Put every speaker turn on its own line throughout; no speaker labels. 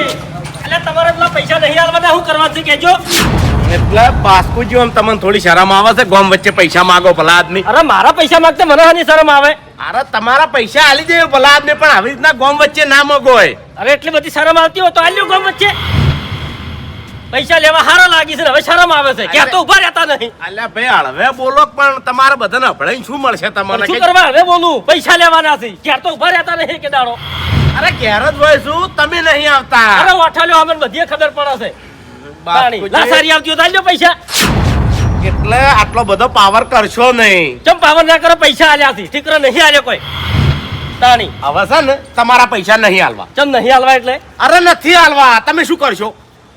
એટલે તમારે પેલા પૈસા નહીં આલવાના શું કરવા છે કેજો?
એટલે બાસ્કુજી આમ તમને થોડી શરમ આવે છે ગામ વચ્ચે પૈસા માંગો ભલા આદમી?
અરે મારા પૈસા માંગતે મને હાની શરમ આવે?
અરે તમારા પૈસા આલી દે ભલા આદમી, પણ આવી રીતના ગામ વચ્ચે ના માંગો હોય.
અરે એટલી બધી શરમ આવતી હોય તો આલ્યો ગામ વચ્ચે. પૈસા લેવા હારો લાગી છે ને હવે શરમ આવે છે ક્યાં તો ઉભા રહેતા નહીં.
અલ્યા ભાઈ હળવે બોલો, પણ તમારે બધાને હભળાઈને શું મળશે તમને?
શું કરવા હવે બોલું? પૈસા લેવાના છે ક્યાં તો ઉભા રહેતા નહીં કે દાડો.
અરે ઘેર જ હોય શું, તમે નહીં આવતા?
અરે વાઠાલ્યો અમને બધી ખબર પડે છે. લાસારી આવતી હોય તો આલ્યો પૈસા.
એટલે આટલો બધો પાવર કરશો નહીં.
ચમ પાવર ના કરો, પૈસા આલ્યા છે ઠીકરો નહીં આલ્યો કોઈ તાણી.
હવે છે ને તમારા પૈસા નહીં આલવા.
ચમ નહીં આલવા એટલે?
અરે નથી આલવા. તમે શું કરશો?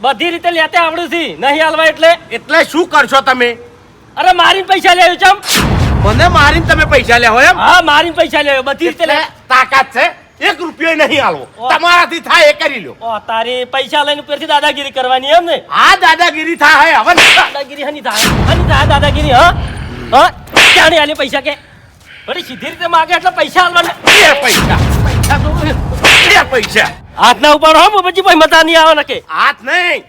બધી રીતે લેતે આવડું છે નહીં આલવા એટલે?
એટલે શું કરશો તમે?
અરે મારીને પૈસા લેવો ચમ?
મને મારીને તમે પૈસા લેવો એમ?
હા મારીને પૈસા લેવો બધી રીતે લે.
તાકાત છે? 1 રૂપિયો નહીં આલવો. તમારાથી થાય એ કરી લો.
ઓ તારી પૈસા લઈને ઉપરથી દાદાગીરી કરવાની એમ ને?
આ દાદાગીરી થાય હવે.
દાદાગીરી હની થાય દાદાગીરી? હા ક્યાં આલી પૈસા કે? બડી સીધી રીતે માગે એટલે પૈસા આલવાના.
પૈસા
હાથ ના ઉપર હો પછી કોઈ મતા નહીં આવે ને કે?
હાથ નહીં,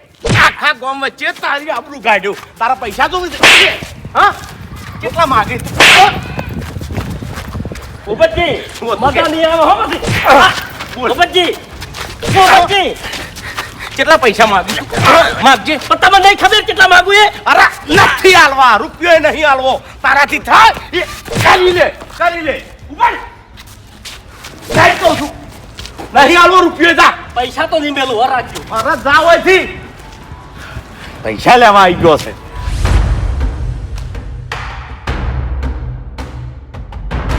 આખા ગામ વચ્ચે તારી આબરૂ કાઢ્યું. તારા પૈસા તો હા કેટલા માગે?
ઉપરથી મતા નહીં આવે હો પછી. ઉપરથી
કેટલા પૈસા માગી? માગજે.
પણ તમને નહીં ખબર કેટલા માગું એ?
અરે નથી આલવા, રૂપિયો નહીં આલવો. તારાથી થાય એ કરી લે. ઉભા નહીં કહું છું, નહીં આલવો રૂપિયો. જા
પૈસા તો નહીં મેલું હર રાખજો.
અરે જા હોયથી પૈસા લેવા આવી ગયો છે.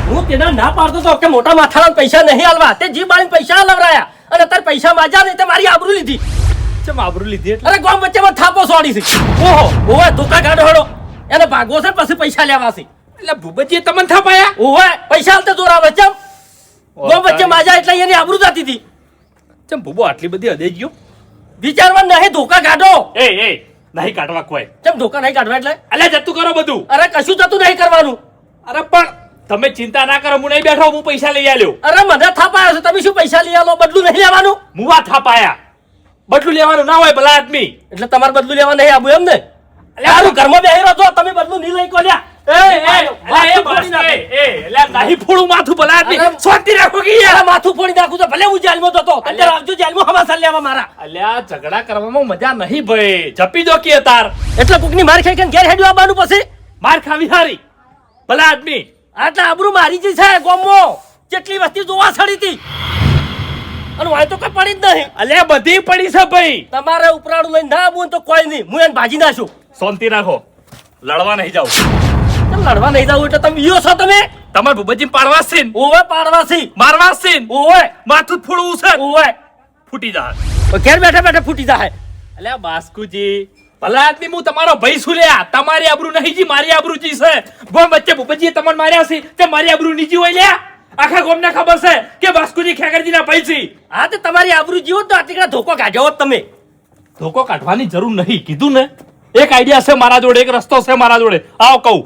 હું તેના ના પાડતો તો કે મોટા માથાના પૈસા નહીં આલવા. તે જી બાળીને પૈસા લવરાયા અને તાર પૈસા માજા નહીં તે મારી આબરૂ લીધી.
ચમ આબરૂ લીધી એટલે?
અરે ગામ વચ્ચેમાં થાપો સોડી છે. ઓહો ઓહે ધોકા કાઢો હડો એને ભાગવો છે પછી પૈસા લેવા છે.
એટલે ભૂપતજીએ તમને થાપાયા?
ઓહે પૈસા આલતે જોર આવે ચમ. ગામ વચ્ચે માજા એટલે એની આબરૂ જતી હતી.
ચમ ભૂબો આટલી બધી હદે ગયો?
વિચારવા નહીં ધોકા કાઢો.
એ નહીં કાઢવા કોઈ.
ચમ ધોકા નહીં કાઢવા એટલે?
અલ્યા જતું કરો બધું.
અરે કશું જતું નહીં કરવાનું.
અરે પણ તમે ચિંતા ના કરો, હું નહીં બેઠો, હું પૈસા લઈ આલ્યો.
અરે મને થાપાયો છે તમે શું પૈસા લઈ આલો? બદલું નહીં લેવાનું?
મુવા થાપાયા. બદલું લેવાનું ના હોય ભલા આદમી.
એટલે તમારે બદલું લેવા નહીં આવું એમ ને? એટલે આનું ઘરમાં બેહી રહો છો તમે બદલું નહીં લઈ કોલ્યા.
નહીં ફોડું માથું ભલા આદમી. શાંતિ રાખો કે યાર.
માથું ફોડી નાખું તો ભલે હું જેલમાં જતો તમે રાખજો જેલમાં હમાસા લેવા મારા.
અલ્યા ઝઘડા કરવામાં મજા નહીં ભાઈ. જપી દો કે તાર.
એટલે કોકની માર ખાઈ ખાઈને ઘેર હેડ્યો આવવાનું પછી
માર ખાવી હારી ભલા આદમી.
આટલા આબરૂ મારી જ છે ગોમો. જેટલી વસ્તી જોવા છડી હતી અને વાય તો કઈ પડી જ નહીં.
અલ્યા બધી પડી છે ભાઈ.
તમારે ઉપરાણું લઈને ના આવું તો કોઈ નહીં, હું એને ભાજી નાખું.
શાંતિ રાખો, લડવા નહીં જાવ.
તમે લડવા નહીં જાવ એટલે તમે ઈયો છો તમે?
તમાર ભૂપતજી પાડવાસી ને?
ઓવે પાડવાસી.
મારવાસી ને?
ઓવે
માથું ફોડવું છે?
ઓવે
ફૂટી જા.
ઘેર બેઠા બેઠા ફૂટી જાય.
અલ્યા બાસ્કુજી ભલા આદમી, હું તમારો ભાઈ છું લ્યા. તમારી આબરૂ નહીં જી, મારી આબરૂ જી છે. ગોમ વચ્ચે ભૂપતજીએ તમને માર્યા છે તે મારી આબરૂ નીજી હોય લ્યા. આખા ગોમને ખબર છે કે બાસ્કુજી ખેકરજીના ભાઈ છે.
હા તો તમારી આબરૂ જીવો તો આટલા ધોકો કાઢ્યો હોત તમે.
ધોકો કાઢવાની જરૂર નહીં, કીધું ને. એક આઈડિયા છે મારા જોડે, એક રસ્તો છે મારા જોડે. આવો કહું.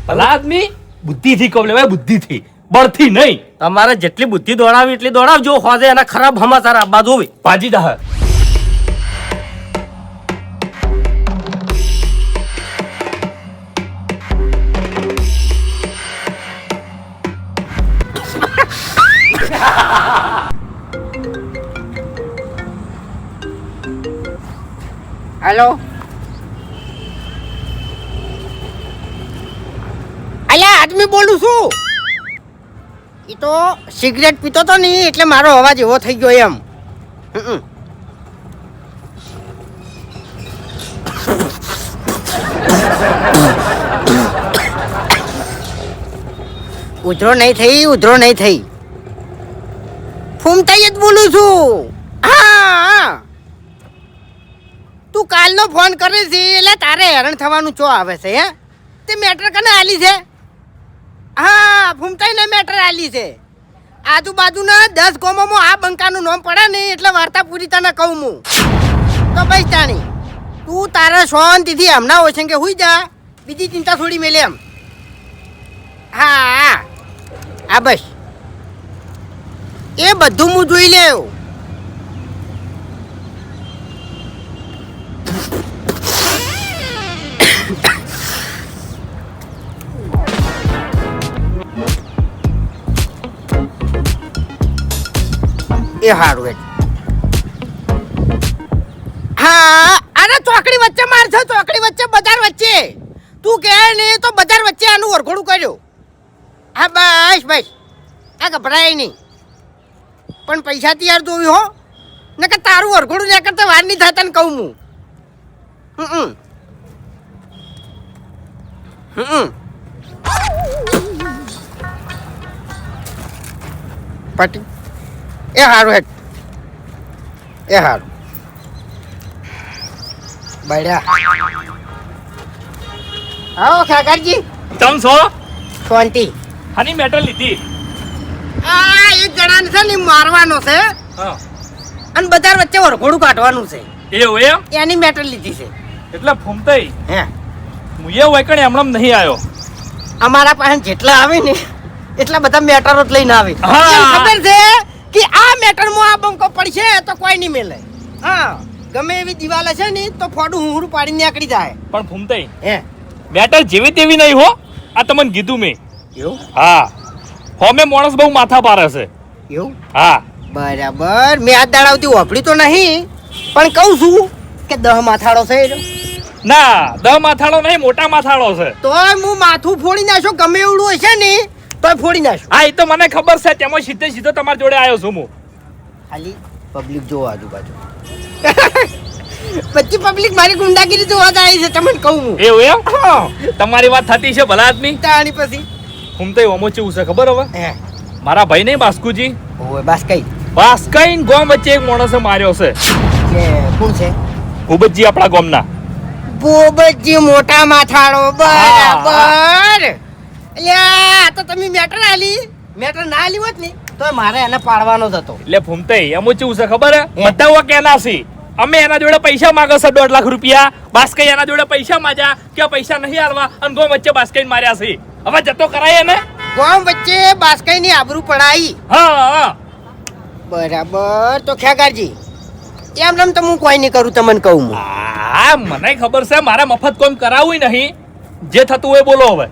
ભલા આદમી બુદ્ધિથી કહું લેવાય, બુદ્ધિથી, બળથી નહીં.
તમારે જેટલી બુદ્ધિ દોડાવી એટલી દોડાવજો. હોજે એના ખરાબ સમાચાર આપવા જોવે.
ભાજી દા.
હેલો. અલ્યા આદમી બોલું છું. એ તો સિગરેટ પીતો તો નહીં એટલે મારો અવાજ એવો થઈ ગયો એમ. ઉધરો નહીં થઈ. ફૂમતાઈ જ બોલું છું. હા તું કાલનો ફોન કરે છે એટલે તારે હેરાન થવાનું ચો આવે છે? હે તે મેટર કને આલી છે? હા ફૂમતાઈને મેટર આલી છે. આજુબાજુના 10 ગામોમાં આ બંકાનું નામ પડે ને એટલે વાર્તા પૂરી તને કહું હું તો બસ તાણી તું તારા શાંતિથી હમણાં હોય છે કે હુઈ જા, બીજી ચિંતા થોડી મેલે એમ. હા હા બસ એ બધું હું જોઈ લેવ. એ હારું હેડ. હા અરે ચોકડી વચ્ચે માર છે, ચોકડી વચ્ચે બજાર વચ્ચે. તું કહે ને તો બજાર વચ્ચે આનું વરઘોડું કર્યું. હા બસ બસ, આ ગભરાય નહીં. પણ પૈસા તૈયાર જોવી હો, ને કે તારું વરઘોડું ના કરતા વાર નહીં થતા ને કહું હું. પટી એ હારું હેડ, એ હારું બળ્યા. આવો કાકાજી.
ચમ છો
શાંતિ.
આની મેટર લીધી.
આ એક જણાને છે ને મારવાનો છે
હા
અને બજાર વચ્ચે વરઘોડું કાઢવાનું છે,
એવું એમ?
એની મેટર લીધી છે.
એટલે ફૂમતાઈ
હે
હું એ વૈકણે હમણાં નહીં આવ્યો.
અમારા પાસે જેટલા આવે ને એટલા બધા મેટરો જ લઈને આવે.
હા.
એમ ખબર છે કે આ મેટરમાં આ બંકો પડશે તો કોઈ નહીં મેલે. હા ગમે એવી દિવાલ હશે ને તો ફોડું હુંરું પાડીને નીકળી જાય.
પણ ફૂમતાઈ
હે
મેટર જેવી તેવી નહીં હો, આ તમને કીધું મેં.
એવું
હા હોમે માણસ બહુ માથા પારે છે.
એવું
હા
બરાબર. મેં આ દાડાવતી વાપર્યું તો નહીં, પણ કહું છું કે 10 માથાળો છે એનો.
ના 10 માથાળો નહીં, મોટા માથાળો છે.
તોય હું માથું ફોડી નાખો, ગમે એવડું હશે ને તોય ફોડી નાખો.
હા એ તો મને ખબર છે, તેમાં સીધે સીધો તમારી જોડે આવ્યો છું હું.
ખાલી પબ્લિક જોવો આજુબાજુ. બધી પબ્લિક મારી ગુંડાગીરી જોવા જાય છે તમને કહું હું.
એવું એમ? તમારી વાત થતી છે ભલા આદમી.
તાણી પછી
ફૂમતાઈ ઓમો ચેવું છે ખબર હવે?
હે
મારા ભાઈ નહીં બાસ્કુજી,
ઓય બસ કઈ
બાસ્કાઈ ગામ વચ્ચે એક માણસે માર્યો છે.
કે કોણ છે?
ભૂપતજી આપણા ગામના.
બોબજી મોટા માથાળો. બરાબર. લ્યા તો તમે મેટર આલી, મેટર ના આલી હોત ને તો મારે એને પાડવાનો જ હતો.
એટલે ફૂમતાઈ એમ ચેવું છે ખબર હે?
હે?
બધા વા કેના છે અમે એના જોડે પૈસા માંગે છે 2.5 લાખ રૂપિયા. બાસ્કાઈ એના જોડે પૈસા માંગ્યા કે પૈસા નહીં આલવા અને ગામ વચ્ચે બાસ્કાઈ માર્યા છે. હવે જતો કરાય એને.
ગામ વચ્ચે બાસ્કાઈની આબરૂ પડાઈ.
હા હા
બરાબર. તો ખ્યાગારજી એમ રમ તો હું કોઈ નહીં કરું, તમને કહું હું.
હા મને ખબર છે, મારે મફત કોમ કરાવવું નહીં. જે થતું હોય બોલો હવે.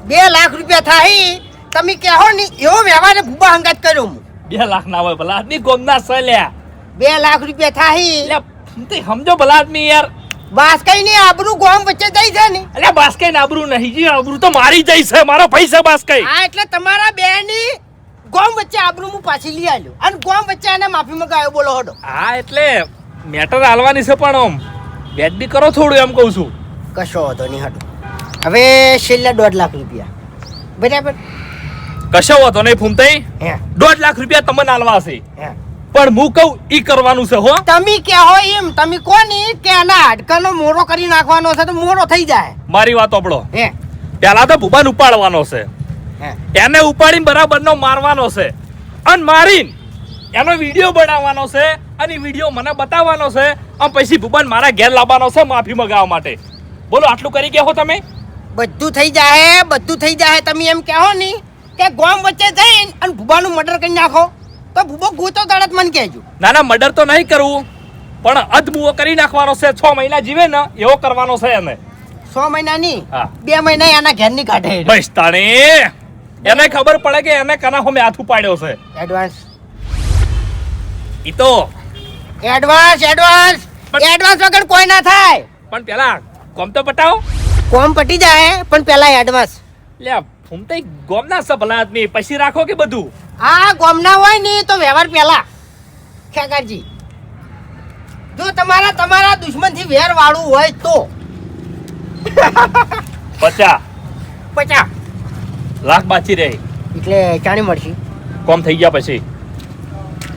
2 લાખ રૂપિયા થાય તમે કહો ને એવો વ્યવહાર ભૂબા હંગાત કર્યો હું.
2 લાખ ના હોય ભલા આદમી, ગોમના છે લ્યા.
2 લાખ રૂપિયા થાય
એટલે ફૂમતાઈ સમજો ભલા આદમી યાર.
બાસ્કાઈની આબરૂ ગામ વચ્ચે જઈ છે ને.
એટલે બાસ્કાઈ ને આબરૂ નહીં જી, આબરૂ તો મારી જાય છે. મારો ભાઈ છે બાસ્કાઈ.
હા એટલે તમારા બેની ગામ વચ્ચે આબરૂ હું પાછી લઈ આવ્યો અને ગામ વચ્ચે એને માફી મંગાવ્યો. બોલો હડો.
હા એટલે મેટર હાલવાની છે પણ આમ બેદબી કરો થોડું એમ કહું છું.
કશો વાંધો નહીં હડો. હવે છેલ્લા 1.5 લાખ રૂપિયા બરાબર.
કશો વાંધો નહીં ફૂમતાઈ,
હે
1.5 લાખ રૂપિયા તમને હાલવા છે.
હે
પણ હું કહું ઈ કરવાનું છે હો.
તમે કહો એમ, તમે કોની કે આના હાડકાનો મોરો કરી નાખવાનો છે તો મોરો થઈ જાય.
મારી વાત સાંભળો.
હે
પેલા તો ભૂબાને ઉપાડવાનો છે,
હે
એને ઉપાડીને બરાબરનો મારવાનો છે અને મારીને એનો વિડીયો બનાવવાનો છે અને વિડીયો મને બતાવવાનો છે અને પછી ભૂબાને મારા ઘેર લાવવાનો છે માફી મંગાવવા માટે. બોલો આટલું કરી કે હો તમે?
બધું થઈ જાય, બધું થઈ જાય. તમે એમ કહો ને કે ગામ વચ્ચે જઈને અને ભૂબાનું મર્ડર કરી નાખો તો ભૂબો ગોતો તરત મને કહેજો.
ના ના મર્ડર તો નહીં કરવું, પણ અધમુઓ કરી નાખવાનો છે. 6 મહિના જીવે ને એવો કરવાનો છે એને.
6 મહિનાની
હા
2 મહિના એના ઘેરની કાઢે.
બસ તાણી એને ખબર પડે કે એને કના હોમે હાથ ઉપાડ્યો છે.
એડવાન્સ
ઈ તો
એડવાન્સ એડવાન્સ એડવાન્સ વગર કોઈ ના થાય.
પણ પેલા કોમ તો બતાવો.
કોમ પટી જાય પણ પેલા એડવાન્સ.
લે ફૂમતાઈ ગોમના છે ભલા આદમી, પછી રાખો કે બધું.
આ ગોમના હોય ને તો વ્યવહાર પેલા. ખેગારજી જો તમારા દુશ્મનથી વેર વાળું હોય તો
50 લાખ બાચી રહી.
એટલે ચાણી મળશે.
કોમ થઈ ગયા પછી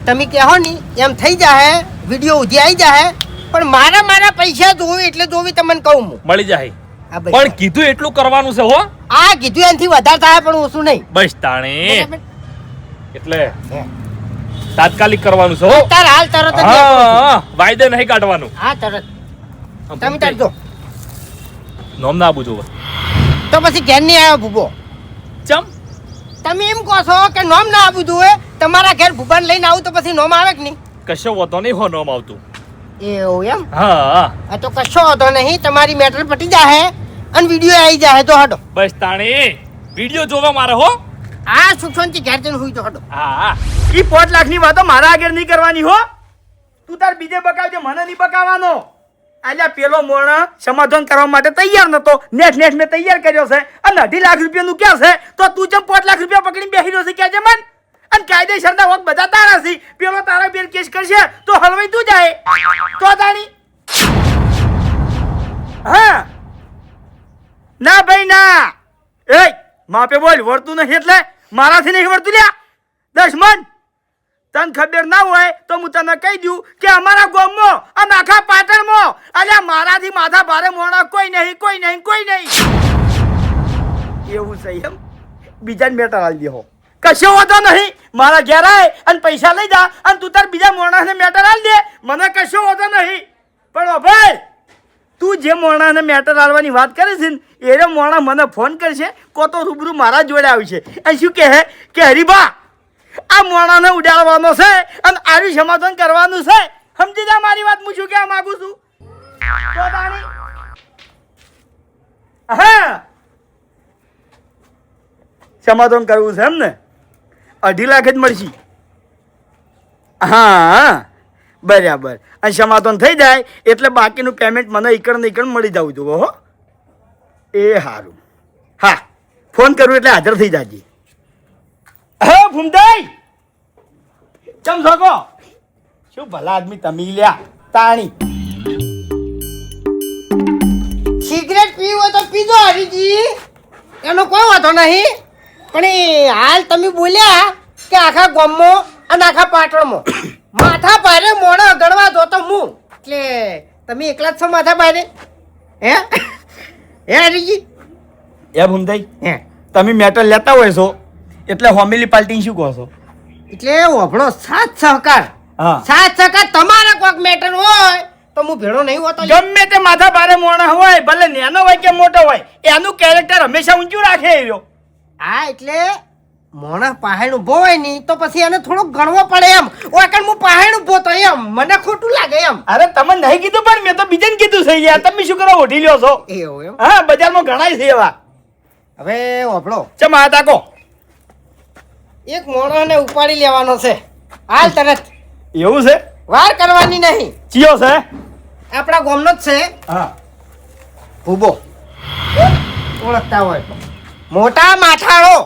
તમે કહો ને એમ થઈ જાય, વિડીયો ઉધી આવી જાય. પણ મારા પૈસા જોવે એટલે જોવી તમને કહું હું.
મળી જાય.
આ બસ.
પણ કીધું એટલું કરવાનું છે હો.
આ કીધું એનાથી વધારે થાય પણ ઓછું નહીં.
બસ તાણી
બરાબર?
એટલે
હે.
તાત્કાલિક કરવાનું છે હો.
તાર હાલ તરત જ
હા વાયદે નહીં કાઢવાનું.
હા તરત તમે તાર જો.
નોમ ના આપું જોવે.
તો પછી ઘેર નહીં આવ્યો ભૂબો.
ચમ
તમે એમ કહો છો કે નોમ ના આપવું જોઈએ તમારા ઘેર ભૂબાન લઈને આવું તો પછી નોમ આવે કે નહીં?
કશો વાંધો નહીં હો નોમ આવતું.
એવું એમ?
હા
આ તો કશો વાંધો નહીં, તમારી મેટર પટી જાહે અને વિડીયો આવી જાહે તો હડો.
બસ તાણે વિડિયો જોવા મારે હો.
આ સુખ શાંતિ ઘેર જઈને હુઈ તો હડો.
હા
ઈ 5 લાખની વાતો મારા આગળ નહીં કરવાની હો. તું તાર બીજે બકાવજે, મને નહીં બકાવવાનો. આલ્યા પેલો મોણા સમાધાન કરવા માટે તૈયાર નતો, નેટ મેં તૈયાર કર્યો છે અને 2.5 લાખ રૂપિયાનું ક્યાં છે? તો તું જેમ 5 લાખ રૂપિયા પકડીને બેસી રહ્યો છે ક્યાં છે મન? અને કાયદેસરના વખત બધા તારા છે. પેલો તારા બેર કેસ કરશે તો હલવાઈ તું જાય તો તાણી. હા ના ભાઈ ના. એ માપે બોલ, વળતું નહીં એટલે મારાથી નહીં વળતું લ્યા. 10 મન તને ખબર ના હોય તો હું તને કહી દઉં કે અમારા ગામમાં અને આખા પાટણમાં અલ્યા મારાથી માથા ભારે મોણા કોઈ નહીં. એવું છે એમ? બીજાને મેટર આલી દેહો, કશો વાંધો નહીં. મારા ઘેર આય અને પૈસા લઈ જા અને તું તાર બીજા મોણાને મેટર આલી દે, મને કશો વાંધો નહીં. પણ ભાઈ તું જે મોણાને મેટર આલવાની વાત કરે છે ને એ મોણા મને ફોન કરશે કો તો રૂબરૂ મારા જોડે આવશે અને શું કહે કે હરીબા આ મોણાને ઉડાડવાનો છે અને આનું સમાધાન કરવાનું છે. સમજી જા મારી વાત, હું શું કહેવા માંગુ છું? તો તાણી હા સમાધાન કરવું છે એમ ને? 2.5 લાખ જ મળશે. હા બરાબર. અને સમાધાન થઈ જાય એટલે બાકીનું પેમેન્ટ મને ઈકડ મળી જવું જોઈએ હો. એ સારું. હા ફોન કરું એટલે હાજર થઈ જાજે. હા ભૂમદાઈ ચમ શકો? શું ભલા આદમી તમે લ્યા તાણી.
સિગરેટ પીવો તો પીજો હરીજી, એનો કોઈ વાંધો નહીં. પણ એ હાલ તમે બોલ્યા કે આખા ગામમાં અને આખા પાટણમાં માથા ભારે મોણા ગણવા દો તો હું, એટલે તમે એકલા જ છો માથા ભારે? હે હરીજી?
એ ભૂમદાઈ
હે
તમે મેટર લેતા હોય છો એટલે હોમિલી પાર્ટી શું કહો છો?
એટલે વભળો સાથ સહકાર.
હા
સાથ સહકાર તમારા કોઈક મેટર હોય તો હું ભેળો નહીં હોતો.
ગમે તે માથા ભારે મોણા હોય, ભલે નાનો હોય કે મોટો હોય, એનું કેરેક્ટર હંમેશા ઊંચું રાખે એ રહ્યો.
હા એટલે મોણા પહાડ ઉભો હોય નહીં તો પછી એને થોડુંક ગણવો પડે એમ. ઓકણ હું પહાડ ઉભો તો એમ મને ખોટું લાગે એમ.
અરે તમે નહીં કીધું પણ મેં તો બીજાને કીધું છે યાર. તમે શું કરો ઓઢી લ્યો છો?
એવું એમ?
હા બજારમાં ઘણાય છે એવા.
હવે વભળો,
ચમ આ તાકો.
એક મોણાને ઉપાડી લેવાનો છે હાલ તરત,
એવું છે?
વાર કરવાની નહીં.
ચિયો છે?
આપણા ગામનો જ છે.
હા
ભૂબો ઓળખતા હોય તો. મોટા માથાળો.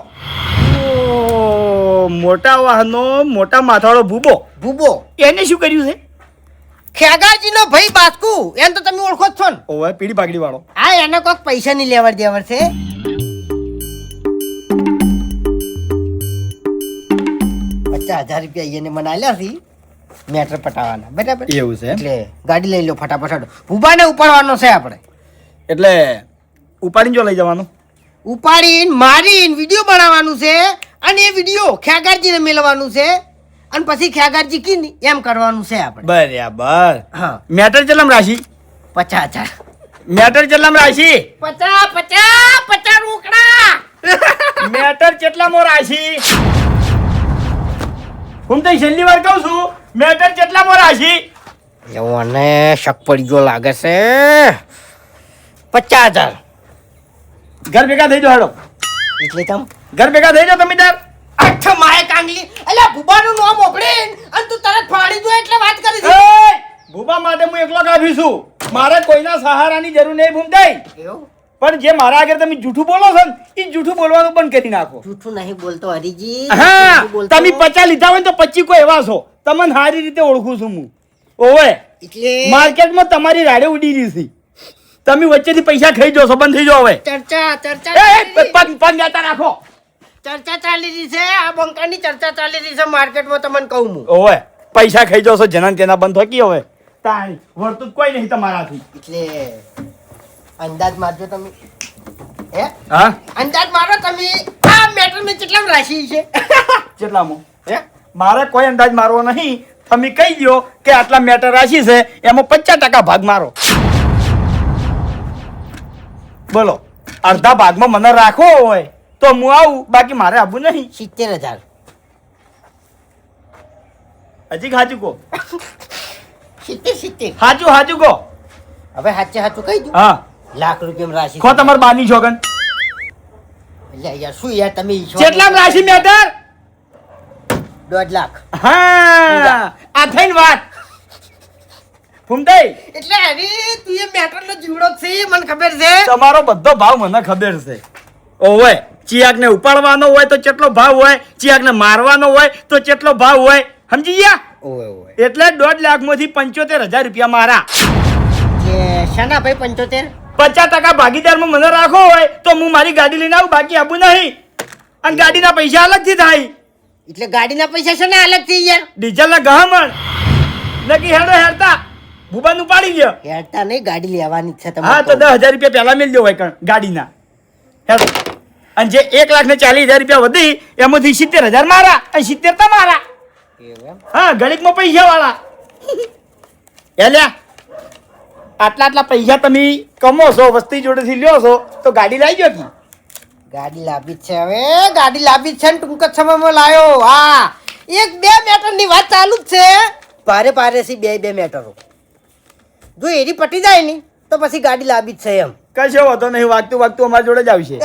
ઓ, મોટા વાહનો મોટા માથાળો ભૂબો.
ભૂબો
એને શું કર્યું છે?
ખેગાજીનો ભાઈ બાસ્કુ, એને તો તમે ઓળખો જ છો ને?
ઓવે પીડી પાકડી વાળો.
હા એને કોઈક પૈસા ની લેવડ દેવડ છે. 50,000 રૂપિયા એને મને આલ્યા છે મેટર પટાવવાના, બરાબર?
એવું છે?
એટલે ગાડી લઈ લો ફટાફટ. ભૂબાને ઉપાડવાનો છે આપણે.
એટલે ઉપાડીને જો લઈ જવાનું?
ઉપાડીને મારીને વિડીયો બનાવવાનું છે અને એ વિડીયો ખેગારજીને મેળવવાનું છે અને પછી ખેગારજી કીને એમ કરવાનું છે આપણે.
બરાબર.
હા
મેટર ચલમ રાશી?
50,000.
મેટર ચલમ રાશી?
50 રોકડા.
મેટર કેટલામાં રાશી? હું તો છેલ્લી વાર કહું છું, મેટર કેટલામાં રાશી?
એવું અને શક પડી ગયો લાગે છે. 50,000.
ઘર ભેગા થઈ જાઓ હેડો.
એટલે તમ
ઘર ભેગા થઈ જાઓ તમે તાર.
અચ્છા માય કાંગલી, અલ્યા ભૂબાનું નામ ઓપડીન અને તું તરત ફાડી દો એટલે વાત કરી છે.
એ ભૂબા માટે હું એકલો કાઢી છું. મારે કોઈના સહારાની જરૂર નહીં ભૂમતાઈ.
એવું
પણ જે મારા આગળ તમે જૂઠું બોલો છો ને એ જૂઠું બોલવાનું બંધ કરી નાખો.
જૂઠું નહીં બોલતો હરીજી.
હા
જૂઠું બોલતો.
તમે 50 લીધા હોય ને તો 25 કોઈ એવા છો. તમને સારી રીતે ઓળખું છું હું. ઓવે
એટલે
માર્કેટમાં તમારી રાડે ઉડી રહી છે. તમે વચ્ચેથી પૈસા ખાઈ જાઓ છો, બંધ થઈ જાઓ હવે. પગ જાતા રાખો.
ચર્ચા ચાલી રહી છે. આ બંકાની ચર્ચા ચાલી રહી છે માર્કેટમાં, તમને કહું હું.
ઓવે પૈસા ખાઈ જાઓ છો જેના તેના બંધ થઈ ગયો હવે. તાણી વર્તું જ કોઈ નહીં તમારાથી.
એટલે અંદાજ મારજો તમે. હે
હા
અંદાજ મારો તમે. આ મેટર મેં કેટલા રાશિ છે?
કેટલામાં?
હે
મારે કોઈ અંદાજ મારવો નહીં. તમે કહી દો કે આટલા મેટર રાશિ છે, એમાં 50% ભાગ મારો. બોલો અડધા ભાગમાં મને રાખવો હોય તો હું આવું, બાકી મારે આવવું નહીં.
70,000.
હજી હાચું કહો.
70.
હાચું કહો.
હવે સાચું કહી દઉં.
હા
લાખ રૂપિયા રાશિ
ખો તમાર બાની છોગન
એટલે યાર શું યાર તમે
કેટલામ રાશિ મેટર
1.5 લાખ.
હા આ થઈને વાત ફૂમતાઈ
એટલે અરે તું એ મેટર નો જીવડો છે મને ખબર છે.
તમારો બધો ભાવ મને ખબર છે. ઓવે ચિયાકને ઉપાડવાનો હોય તો કેટલો ભાવ હોય, ચિયાકને મારવાનો હોય તો કેટલો ભાવ હોય, સમજી ગયા?
ઓય
એટલે 1.5 લાખ માંથી 75,000 રૂપિયા મારા.
કે શાના ભાઈ 75?
50% ભાગીદારમાં મને રાખો હોય તો હું મારી ગાડી લઈને આવું, બાકી આવું નહીં. અને ગાડીના પૈસા અલગથી થાય.
એટલે ગાડીના પૈસા છે ને અલગ થી યાર.
ડીઝલના ગહમણ નકી હેડો હેડતા ભૂબાન ઉપાડી લ્યો.
હેડતા નહીં ગાડી લેવાની જ છે
હા તો 10,000 રૂપિયા પહેલા મેળ દો હોય કણ ગાડીના હેડો. અને જે 1,40,000 રૂપિયા વધી એમાંથી 70,000 મારા અને 70 તમારા. હા ગણિતમાં પૈસા વાળા એલ્યા આટલા પૈસા તમે કમો છો, વસ્તી જોડેથી લ્યો છો તો ગાડી લાવી ગયો કી
ગાડી લાવી જ છે. હવે ગાડી લાવી જ છે ને ટૂંક જ સમયમાં લાયો. હા 1-2 મેટર ની વાત ચાલુ જ છે. ભારે સી 2 મેટરો જો એની પટી જાય ને તો પછી ગાડી લાવી જ છે એમ.
કશો વાંધો નહીં, વાગતું અમારા જોડે જ આવશે.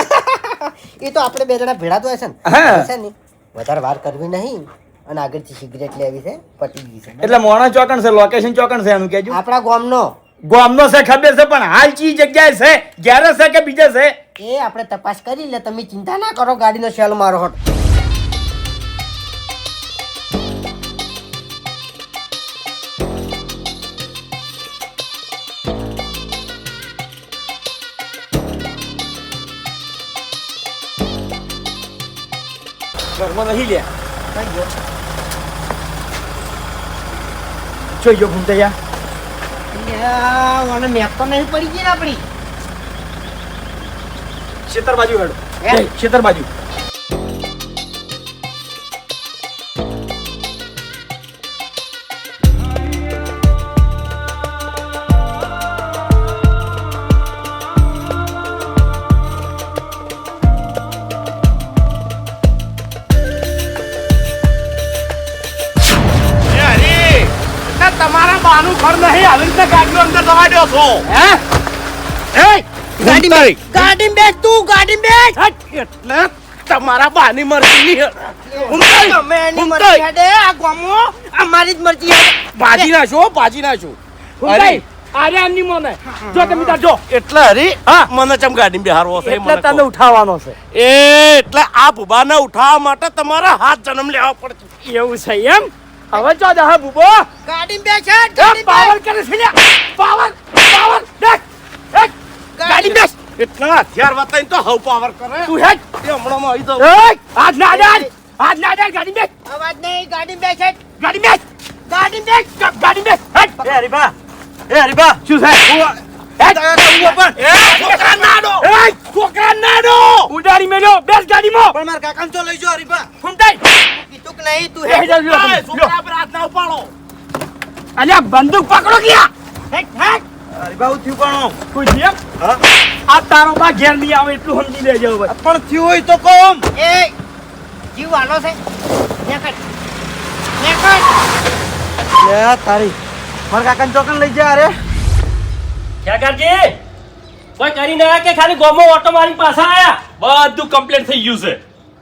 એ તો આપણે 2 જણા ભેળા તો હશે ને.
હા.
હશે ને વધારે વાર કરવી નહીં અને આગળથી સિગરેટ લેવી છે, પટી ગઈ છે.
એટલે મોણા ચોકણ છે, લોકેશન ચોકણ છે એનું કેજો.
આપણા ગામનો
ગામનો છે ખબર છે, પણ હાલ ચી જગ્યાએ છે, ઘેરે છે કે બીજે છે
એ આપણે તપાસ કરી લે. તમે ચિંતા ના કરો, ગાડીનો સેલ મારો હટ.
ઘરમાં નહીં લે જોઈ જો ઘૂમતે યાર
મને મેપ તો નહીં પડી ગઈ ને આપણી.
ખેતર બાજુ હેડો.
હે?
ખેતર બાજુ તમારા બાનું ઘર નહીં, આવી રીતે ગાડીનો અંદર દવા દો છો. હે
ગાડી બેસ તું, ગાડી બેસ.
એટલે તમારા બાની મરજી
તમે એની મરજી હેડે, આ ગામો અમારી જ મરજી હેડે.
ભાજી નાખો.
ફૂમતાઈ આરે એમની મને જો તમે તાર જો
એટલે હરી મને ચમ ગાડી બિહારવો છે
એટલે તને ઉઠાવવાનો છે.
એટલે આ ભૂબાને ઉઠાવવા માટે તમારા હાથ જન્મ લેવા પડશે.
એવું છે એમ? હવે ચો દા બુબો
ગાડી બેસ હેડ,
એ
ગાડી
પાવર
બેસ.
કરે છે લ્યા. પાવર દેખ ગાડી બેસ.
એટલા હથિયાર વતાઈને તો હવ પાવર કરે.
તું હેડ
એ હમણાં માં આવી દઉં.
એ હાથ ના દે ગાડી બેસ.
અવાજ નહીં, ગાડી બેસ હેડ.
ગાડી બેસ.
ગાડી બેસ.
ગાડી બેસ હેડ.
એ હરીબા
શું છે હેડ.
છોકરા નાડો.
એ છોકરા નાડો ઉડાડી મેલ્યો. બેસ ગાડીમાં.
પણ મારા કાકાને તો લઈ જાઓ હરીબા.
ફૂમતાઈ
કીધું કે નહીં તું હેડ.
હેડ લ્યો તમે.
છોકરા પર હાથ ના ઉપાડો.
અલ્યા બંદૂક પકડો ગયા. હેડ હેડ
હરીબા હું થયું પણ
કોઈ છે એમ? આ તારો બા ઘેર નહીં આવે એટલું સમજી લેજો હવે.
પણ થયું હોય તો કોમ.
એ જીવ વાલો છે. નેકટ
તારી મારા કાકાને ચોકન લઈ જા. અરે
ખેગારજી કોઈ કરી ના કે ખાલી ગોમો ઓટો મારી પાછા આયા.
બધું કમ્પ્લીટ થઈ ગયું છે.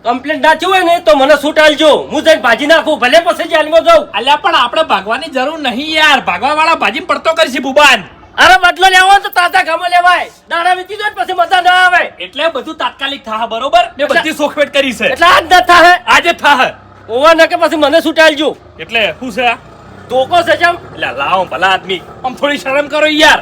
કમ્પ્લેન્ટ ના થયું હોય ને તો મને સૂટ આલજો, હું જઈને ભાજી નાખું, ભલે પછી જેલમાં જાઉં.
અલ્યા પણ આપણે ભાગવાની જરૂર નહીં યાર. ભાગવા વાળા ભાજી પડતો કરશે બુબાન.
અરે બદલો લેવો હોય તો તાજા ગામમાં લેવાય. દાડા વીતી જાય ને પછી મજા ના આવે.
એટલે બધું તાત્કાલિક થાહ બરોબર. મેં બધી સોખવેટ કરી છે.
એટલે આજ ન થાય
આજે થાહ.
ઓવા ના કે પછી મને સૂટ આલજો.
એટલે શું છે આ?
ધોકો છે જેમ
એટલે લાવો ભલા આદમી આમ થોડી શરમ કરો યાર.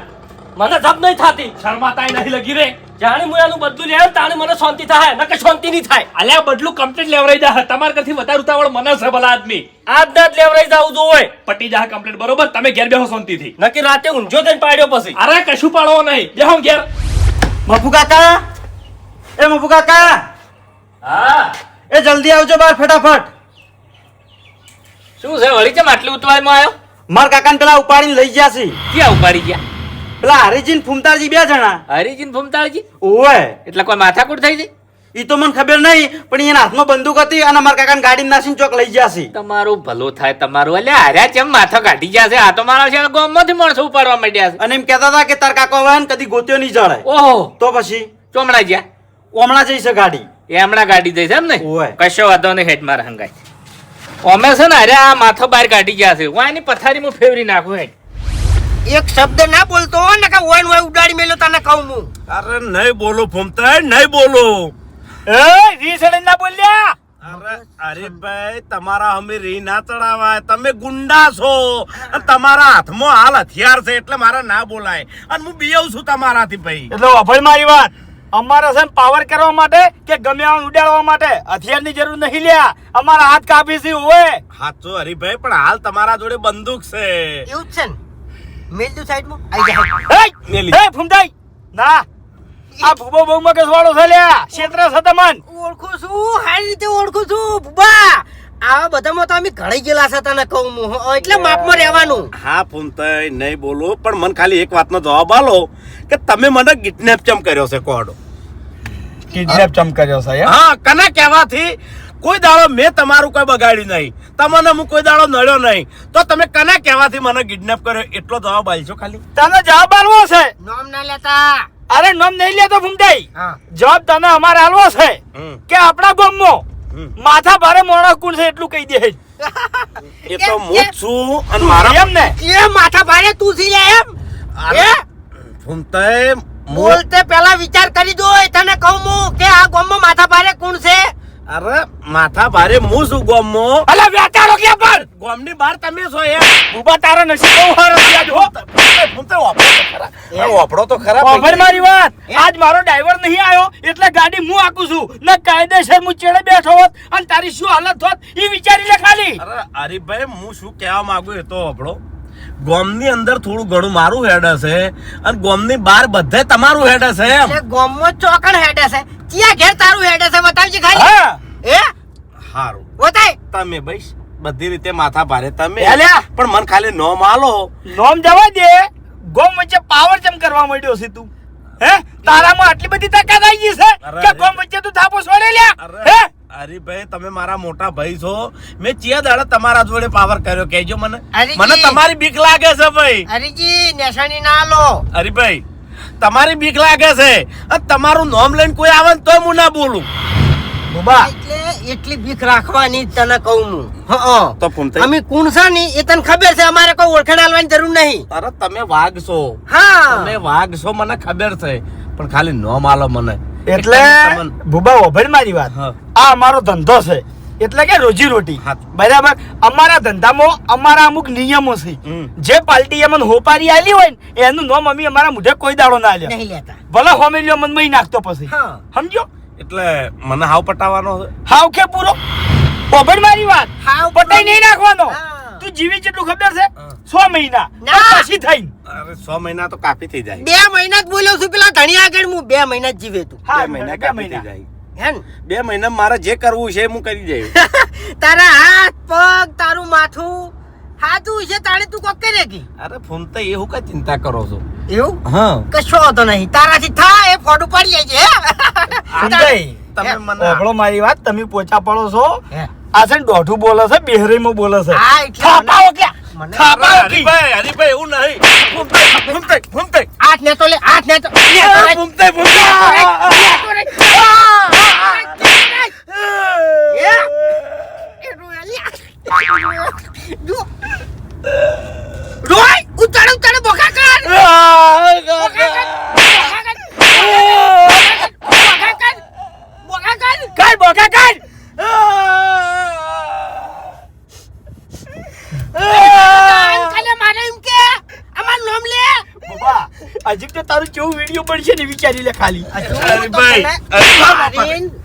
મને ધપ નહીં થાતી.
શરમાતાય નહીં લગી રે.
જાણે હું એનું બધું લે તાણે મને શાંતિ થાય, નકે શાંતિ નહીં થાય.
અલ્યા બદલું કમ્પ્લીટ લેવરાઈ જા. તમારા કરતી વધારે ઉતાવળ મને છે ભલા આદમી.
આજ દાંત લેવરાઈ જાવું જોવે.
પટી જા કમ્પ્લીટ બરોબર. તમે ઘેર બેહો શાંતિથી.
નકે રાતે ઊંઝો થઈને પાડ્યો પછી.
અરે કશું પાડવો નહીં. બેહો ઘેર.
મફુ કાકા, એ મફુ કાકા,
હા
એ જલ્દી આવજો બહાર ફટાફટ.
શું છે વળી કેમ આટલી ઉતવાળમાં આવ્યો?
મારા કાકાને પેલા ઉપાડીને લઈ ગયા છે.
ક્યાં ઉપાડી ગયા?
પેલા હરીજી ને ફૂમતાજી 2 જણા.
હરીજી ને ભમતાળજી.
ઓય
એટલે કોઈ માથાકૂટ થઈ ગઈ?
ઈ તો મને ખબર નહીં, પણ એના હાથમાં બંદૂક હતી અને મારા કાકાને ગાડી નાસીને ચોક લઈ ગયા છે.
તમારું ભલું થાય તમારું. એટલે હાર્યા ચેમ માથા કાઢી ગયા છે? આ તો મારા છે ગામમાંથી માણસો ઉપાડવા માંડ્યા છે.
અને એમ કહેતા હતા કે તાર કાકો આવે ને કદી ગોત્યો નહીં જળે.
ઓહો,
તો પછી
ચોમડા ગયા
હમણાં જઈશે ગાડી.
એ હમણાં ગાડી જઈશ એમ ને?
ઓય.
કશો વાંધો નહીં, હેડ મારા હંગાય. અમે છે ને અરે આ માથો બહાર કાઢી ગયા છે. હું આની પથારીમાં ફેરવી નાખું. હેડ.
એક શબ્દ ના બોલતો ને કે ઓન ઓય ઉડાડી મેલો તને કહું હું.
અરે નહીં બોલો ફૂમતાઈ, નહીં બોલો.
ના બોલ્યા.
અરે ભાઈ, તમારા અમે રી ના ચડાવાય. તમે ગુંડા છો અને તમારા હાથમાં હાલ હથિયાર છે એટલે મારા ના બોલાય. અને હું બીવ છું તમારાથી ભાઈ.
એટલે વફળ મારી વાત, અમારા છે પાવર કરવા માટે કે ગમે આમ ઉડાડવા માટે હથિયારની જરૂર નહીં લ્યા. અમારા હાથ કાપી છે ઓય.
હાચો હરીભાઈ, પણ હાલ તમારા જોડે બંદૂક છે.
એવું જ છે ને? મેલ દઉં સાઈડમાં આઈ જા.
મેલી.
એ ફૂમતાઈ ના, આ ભૂબો બહુ મગજ વાળો છે લ્યા. ક્ષેત્ર છે તમન.
ઓળખું છું, સારી રીતે ઓળખું છું બુબા. આવા બધામાં તો અમે ઘડાઈ ગયેલા છે તને કહું હું. એટલે માપમાં રહેવાનું.
હા ફૂમતાઈ, નહીં બોલો, પણ મને ખાલી એક વાતનો જવાબ આલો કે તમે મને કિડનેપ ચમ કર્યો છે કોડો?
કિડનેપ ચમ કર્યો છે એમ?
હા, કને કહેવાથી? કોઈ દાડો મેં તમારું કોઈ બગાડ્યું નહીં, તમને હું કોઈ દાડો નડ્યો નહીં, તો તમે કને કહેવાથી મને કિડનેપ કર્યો? એટલો જવાબ આલજો ખાલી.
તને જવાબ આલવો છે?
નામ ના લેતા.
અરે નામ નહીં લેતો ફૂમતાઈ.
હા.
જવાબ તને અમારે આલવો છે
હમ.
કે આપણા ગામમાં માથા ભારે મોણા કોણ છે એટલું કહી દે.
એ તો હું જ છું અને મારા
એમ ને?
એ માથા ભારે તું સી લે એમ? એ
ફૂમતાઈ,
બોલતે પહેલા વિચાર કરી દો. તને કહું હું કે આ ગામમાં માથા ભારે કોણ છે?
અરે માથા ભારે હું છું ગોમો.
અલા વેચારો ક્યાં પણ?
ગોમની બહાર તમે છો યાર.
ઉભા તારો નસીબ બહુ સારો છે આજ હો.
ફૂમતાઈ, વાપરો તો ખરા.
ખબર મારી વાત, આજ મારો ડ્રાઈવર નહીં આવ્યો એટલે ગાડી હું આકું છું. ને કાયદેસર હું ચેડે બેઠો હોત અને તારી શું હાલત હોત એ વિચારી લે ખાલી.
અરે હરીભાઈ, હું શું કહેવા માંગુ એ તો વાપરો. ગોમની અંદર થોડું ઘણું મારું હેડ હશે અને ગોમની બહાર બધે તમારું હેડ હશે એમ.
એટલે ગામમાં ચોકણ હેડે છે. ક્યાં ઘેર તારું હેડે છે બતાવજે ખાલી.
હા
એ
હારું,
બતાય.
તમે ભાઈ બધી રીતે માથા ભારે તમે,
એલ્યા.
પણ મને ખાલી નોમ આલો.
નોમ જવા દે. ગોમ વચ્ચે પાવર ચમ કરવા માંડ્યો છે તું? હે, તારામાં આટલી બધી તાકાત આવી ગઈ છે
અરે,
કે ગોમ વચ્ચે તું થાપો છોડે લ્યા?
અરે
હે,
હરીભાઈ, તમે મારા મોટા ભાઈ છો. મેં ચિયા દાડા તમારા જોડે પાવર કર્યો કહેજો મને.
હરીજી.
મને તમારી બીક લાગે છે ભાઈ.
હરીજી નિશાની ના લો.
હરીભાઈ, તમારી બીક લાગે છે અને તમારું નામ લઈને કોઈ આવે ને તોય હું ના બોલું.
બુબા
એટલે એટલી બીક રાખવાની તને કહું હું. હા
તો ફૂમતાઈ,
અમે કોણ છે ને એ તને ખબર છે. અમારે કોઈ ઓળખાણ આલવાની જરૂર નહીં.
અરે તમે વાઘ છો,
હા
તમે વાઘ છો, મને ખબર છે, પણ ખાલી નામ આલો મને.
એટલે
તમને-
બુબા વભર મારી વાત,
હા.
આ અમારો ધંધો છે એટલે કે રોજી રોટી.
હા.
બરાબર. અમારા ધંધામાં અમારા અમુક નિયમો છે.
હમ.
જે પાર્ટી અમને હોપારી આલી હોય ને એનું નામ અમે અમારા મુઢે કોઈ દાડો ના લે.
નહીં લેતા.
ભલે હોમેલ્યો મન મહી નાખતો પછી.
હા.
સમજો?
એટલે મને હાવ પટાવવાનો છે.
હાવ કે પૂરો વભર મારી વાત.
હાવ
પટાઈ નહીં નાખવાનો.
હા.
તું જીવી કેટલું ખબર છે?
હા.
6 મહિના.
ના.
પછી થઈ.
અરે 6 મહિના તો કાફી થઈ જાય.
2 મહિના જ બોલ્યો છું પેલા ધણી આગળ. હું 2 મહિના જ જીવે તું.
હા,
2 મહિના
2
કાફી થઈ
મહિના.
જાય.
હે ને?
2 મહિના મારે જે કરવું છે હું કરી જઈશ.
તારા હાથ પગ તારું માથું હાથું છે તાણે તું કોક કરે કે
અરે ફૂમતાઈ, એવું કઈ ચિંતા કરો છો?
એવું
હા,
કશો હતો નહીં. તારાથી થાય એ ફોટો પાડી જાય છે.
સમજાય?
તમે મને
ઓગળો મારી વાત, તમે પોચા પડો છો.
હે?
આ છે ને દોઢું બોલે છે, બેહરીમાં બોલે છે.
હા, એટલે
થાપા
મને-
ઓક્યા.
મને-
થાપા
અરે
ઓકી.
હરીભાઈ, એવું નહીં. ફૂમતાઈ,
હાથ ને તો લે હાથ ને તો રોય ઉતાળ ઉતાળ બોકા કર
કર બોકા કર. બાબા, હજી તો તારું કેવું વિડીયો પડશે ને વિચારી લે ખાલી.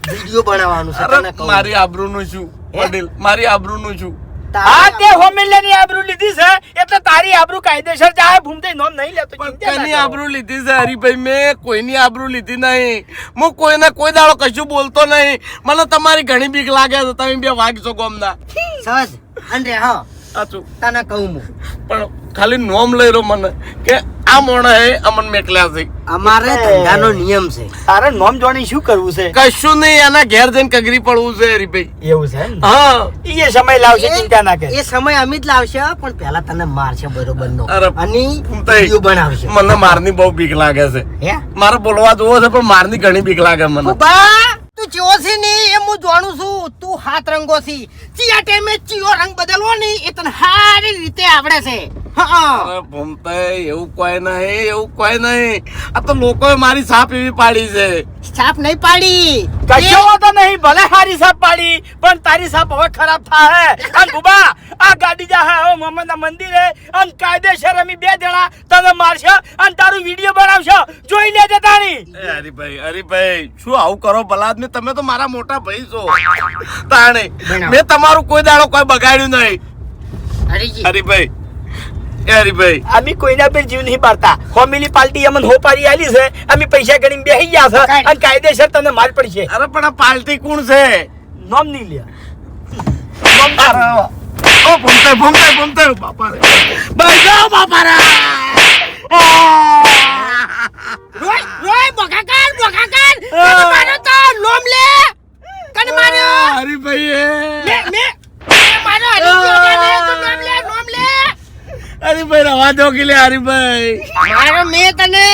વિડીયો બનાવવાનું છે તને કહું.
મારી આબરૂનું શું વડીલ, મારી આબરૂનું શું?
હા, તે હોમેલિયાની આબરૂ લીધી છે એટલે તારી આબરૂ કાયદેસર જાય. ભૂમતે નામ નહીં લેતો. ચિંતા ના
કોઈની
કરો.
આબરૂ લીધી છે હરીભાઈ? મેં કોઈની આબરૂ લીધી નહીં. હું કોઈને કોઈ દાડો કશું બોલતો નહીં. મને તમારી ઘણી બીક લાગે છે. તમે બે વાઘ છો ગોમના.
સહજ અને હા
સાચું,
તને કહું હું
પણ ખાલી નોમ લઈ રહ્યો મને કે આ મોણે અમન મેકલ્યા છે.
અમારે ધંધાનો નિયમ છે.
તારે નોમ જોણી શું કરવું છે?
કશું નહીં, એના ઘેર જઈને કગરી પડવું છે હરીભાઈ.
એવું છે એમ ને?
હા.
એ સમય લાવશે, ચિંતા ના કર.
એ સમય અમિત લાવશે પણ પહેલા તને મારશે બરોબર નો
અરે,
અને
ફૂમતાઈ,
વિડીયો બનાવશે.
મને મારની બહુ બીક લાગે છે.
હે
મારે બોલવા જોવો છે પણ મારની ઘણી બીક લાગે મને.
બા તું ચેવો છે ને એ હું જાણું છું. તું હાથ રંગો છે, ચિયા ટાઈમે ચિયો રંગ બદલવો ને એ તને સારી રીતે આવડે છે. હા
અરે ભૂમતાઈ, એવું કોઈ નહીં, એવું કોઈ નહીં. આ તો લોકોએ મારી સાપ એવી પાડી છે.
સાપ નહીં પાડી.
કશો વાંધો નહીં, ભલે હારી સાપ પાડી પણ તારી સાપ હવે ખરાબ થાય. અને બુબા આ ગાડી જા હવે મોહમ્મદના મંદિરે અને કાયદેસર અમે બે જણા તને મારશે અને તારું વિડીયો બનાવશે, જોઈ લેજે તારી.
એ હરીભાઈ, શું આવું કરો ભલા આદમી? તમે તો મારા મોટા ભાઈ છો. તાણે મેં તમારું કોઈ દાડો કોઈ બગાડ્યું નહીં.
હરીજી
હરીભાઈ, એ હરીભાઈ,
અમે કોઈના પર જીવ નહીં પાડતા. ફેમિલી પાર્ટી અમને હો પારી આલી છે, અમે પૈસા ગણીને બેસી ગયા છે અને કાયદેસર તને માર પડશે.
અરે પણ આ પાર્ટી કોણ છે?
નોમ નહીં લે.
ઓ ભૂમતાઈ, બાપા રે, ભાઈ જાઓ બાપા રે.
રોય રોય બગાકાર તને મારો તો લોમ લે. તને માર્યો
હરીભાઈ,
મે મારો હરીજી તો લોમ લે.
હરીભાઈ રવા દો કે લે. હરીભાઈ,
મારો મે તને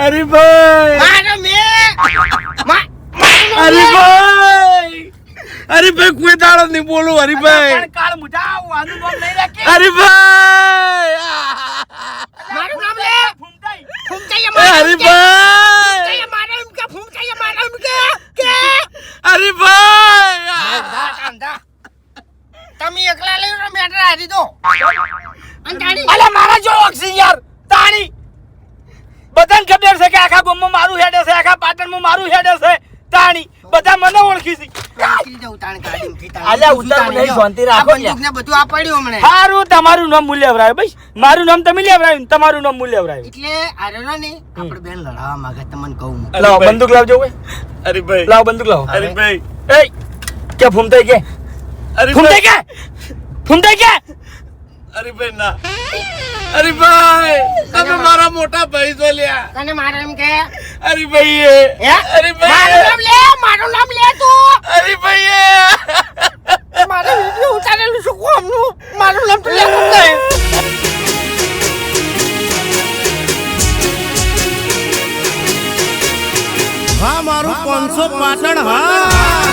હરીભાઈ,
મારો મે
હરીભાઈ, હરીભાઈ, કોઈ દાડો નહીં બોલું. હરીભાઈ,
પણ કાળ મુઢા આનું નામ નહીં રાખે.
હરીભાઈ,
મારું નામ લે.
ફૂમતાઈ.
ફૂમતાઈ
એ
મારો
હરીભાઈ,
મારો એમ કે ફૂમતાઈ મારો એમ કે
હરીભાઈ,
તમે એકલા લઈ મેટર હારી દો. અને તારી
અલે મારા જો ઓક્સી યાર તાણી બધાને ખબર છે કે આખા ગામમાં મારું હેડે છે, આખા પાટણમાં મારું હેડે છે. તાણી બધા મને ઓળખી છે.
નીકળી જાઉં તાણ ગાડીમાંથી તાણ.
અલ્યા ઉતાર નહીં, શાંતિ રાખો
આ બંદૂકને બધું આ પડ્યું હમણે.
સારું, તમારું નામ મૂલ્ય લેવરાય ભાઈ. મારું નામ તમે લેવરાયું, તમારું નામ મૂલ્ય લેવરાયું.
એટલે આર્યો ને આપણે બેન લડાવવા માંગે તમને કહું હું.
લાવો બંદૂક લાવજો ભાઈ.
હરીભાઈ,
લાવો બંદૂક લાવો.
હરીભાઈ,
એ કે ફૂમતાઈ કે ફૂમતાઈ કે ફૂમતાઈ કે
હરીભાઈ ના. હરીભાઈ, તમે મારા મોટા ભાઈ છો લ્યા.
તને મારો એમ કે
હરીભાઈ,
હે
હરીભાઈ,
મારું નામ લે તું.
હરીભાઈ,
મારે વિડિયો ઉતારેલું શું કોમનું મારું નામ તો લે ફૂમતાઈ.
હા મારું 500 પાટણ હા.